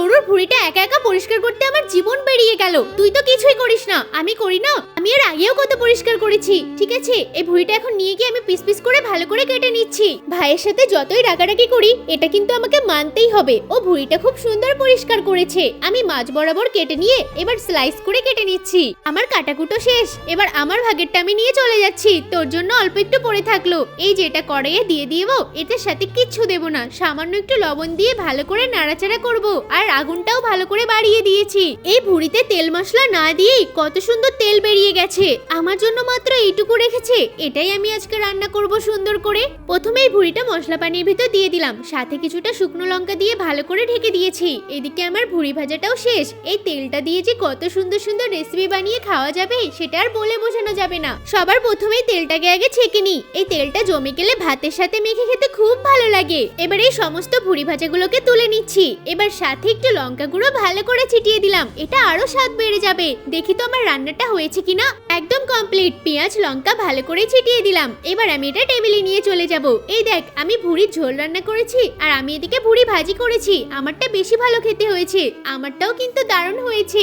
গরুর ভুঁড়িটা একা একা পরিষ্কার করতে আমার জীবন বেরিয়ে গেল। তুই তো কিছুই করিস না। আমি করি না? আমি এর আগেও কত পরিষ্কার করেছি। ঠিক আছে, এই ভুঁড়িটা এখন নিয়ে গিয়ে আমি পিস পিস করে ভালো করে কেটে নিচ্ছি। ভাইয়ের সাথে যতই রাগারাগি করি, এটা কিন্তু আমাকে মানতেই হবে। ও ভুঁড়িটা খুব সুন্দর পরিষ্কার করেছে। আমি মাছ বরাবর কেটে নিয়ে এবার স্লাইস করে কেটে নিচ্ছি। আমার কাটাকুটো শেষ। এবার আমার ভাগেরটা আমি নিয়ে চলে যাচ্ছি। তোর জন্য অল্প একটু পড়ে থাকলো। এই যে এটা কড়াইয়ে দিয়ে দিয়েবো, এটার সাথে কিচ্ছু দেবো না। সামান্য একটু লবণ দিয়ে ভালো করে নাড়াচাড়া করব। আর আগুনটাও ভালো করে বাড়িয়ে দিয়েছি। এই ভুঁড়িতে তেল মশলা না দিয়েই কত সুন্দর তেল বেরিয়ে গেছে। আমার জন্য মাত্র এইটুকু রেখেছে। এটাই আমি আজকে রান্না করব সুন্দর করে। প্রথমে এই ভুঁড়িটা মশলা পানির ভিতর দিয়ে দিলাম, সাথে কিছুটা শুকনো লঙ্কা দিয়ে ভালো করে ঢেকে দিয়েছি। এদিকে আমার ভুঁড়ি ভাজাটাও শেষ। এই তেলটা দিয়ে যে কত সুন্দর সুন্দর রেসিপি বানিয়ে খাওয়া যাবে সেটা আর বলে বোঝানো যাবে না। সবার প্রথমে তেলটাকে আগে ছেঁকে নিই। এই তেলটা জমে গেলে ভাতের সাথে মেখে খেতে খুব ভালো লাগে। এবার এই সমস্ত ভুঁড়ি ভাজাগুলোকে তুলে নিচ্ছি। এবার সাথে একটু লঙ্কা গুঁড়ো ভালো করে ছিটিয়ে দিলাম। এটা আরো স্বাদ বেড়ে যাবে। দেখি তো আমার রান্নাটা হয়েছে কিনা। একদম কমপ্লিট। পেঁয়াজ লঙ্কা ভালো করে ছিটিয়ে দিলাম। এবার আমি এটা টেবিলে নিয়ে চলে যাব। এই দেখ, আমি ভুঁড়ির ঝোল রান্না করেছি আর আমি এদিকে ভুঁড়ি ভাজি করেছি। আমারটা বেশি ভালো খেতে হয়েছে। আমারটাও কিন্তু দারুণ হয়েছে।